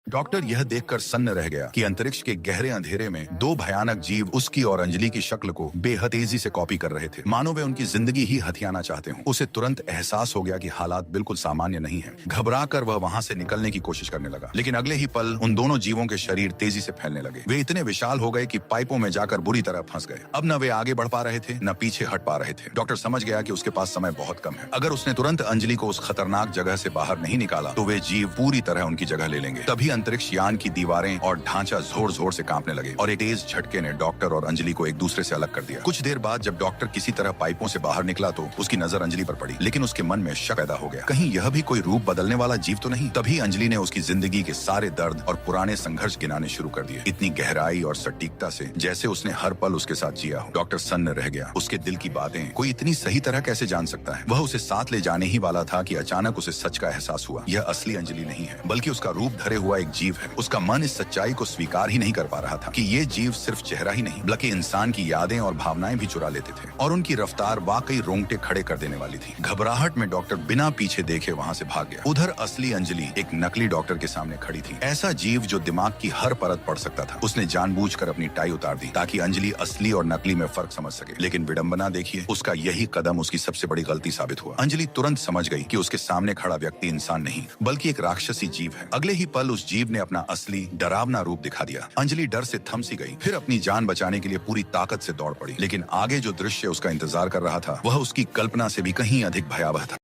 Doctor यह देखकर सन्न रह गया कि अंतरिक्ष के गहरे अंधेरे में दो भयानक जीव उसकी और अंजलि की शक्ल को बेहद तेजी से कॉपी कर रहे थे, मानो वे उनकी जिंदगी ही हथियाना चाहते हों। उसे तुरंत एहसास हो गया कि हालात बिल्कुल सामान्य नहीं है। घबराकर वह वहां से निकलने की कोशिश करने लगा, लेकिन अगले ही पल उन दोनों जीवों के शरीर तेजी से फैलने लगे। वे इतने विशाल हो गए कि पाइपों में जाकर बुरी तरह फंस गए। अब न वे आगे बढ़ पा रहे थे, न पीछे हट पा रहे थे। डॉक्टर समझ गया कि उसके पास समय बहुत कम है। अगर उसने तुरंत अंजलि को उस खतरनाक जगह से बाहर नहीं निकाला तो वे जीव पूरी तरह उनकी जगह ले लेंगे। तभी अंतरिक्ष यान की दीवारें और ढांचा जोर जोर से कांपने लगे और एक तेज झटके ने डॉक्टर और अंजलि को एक दूसरे से अलग कर दिया। कुछ देर बाद जब डॉक्टर किसी तरह पाइपों से बाहर निकला तो उसकी नजर अंजलि पर पड़ी, लेकिन उसके मन में शक पैदा हो गया, कहीं यह भी कोई रूप बदलने वाला जीव तो नहीं। तभी अंजलि ने उसकी जिंदगी के सारे दर्द और पुराने संघर्ष गिनाने शुरू कर दिए, इतनी गहराई और सटीकता से जैसे उसने हर पल उसके साथ जिया हो। डॉक्टर सन्न रह गया। उसके दिल की बातें कोई इतनी सही तरह कैसे जान सकता है। वह उसे साथ ले जाने ही वाला था कि अचानक उसे सच का एहसास हुआ। यह असली अंजलि नहीं है, बल्कि उसका रूप धरे हुआ एक जीव है। उसका मन इस सच्चाई को स्वीकार ही नहीं कर पा रहा था कि ये जीव सिर्फ चेहरा ही नहीं बल्कि इंसान की यादें और भावनाएं भी चुरा लेते थे, और उनकी रफ्तार वाकई रोंगटे खड़े कर देने वाली थी। घबराहट में डॉक्टर बिना पीछे देखे वहां से भाग गया। उधर असली अंजलि एक नकली डॉक्टर के सामने खड़ी थी, ऐसा जीव जो दिमाग की हर परत पढ़ सकता था। उसने जानबूझकर अपनी टाई उतार दी ताकि अंजलि असली और नकली में फर्क समझ सके, लेकिन विडंबना देखिए, उसका यही कदम उसकी सबसे बड़ी गलती साबित हुआ। अंजलि तुरंत समझ गई कि उसके सामने खड़ा व्यक्ति इंसान नहीं बल्कि एक राक्षसी जीव है। अगले ही पल उस जीव ने अपना असली डरावना रूप दिखा दिया। अंजलि डर से थम सी गई, फिर अपनी जान बचाने के लिए पूरी ताकत से दौड़ पड़ी, लेकिन आगे जो दृश्य उसका इंतजार कर रहा था वह उसकी कल्पना से भी कहीं अधिक भयावह था।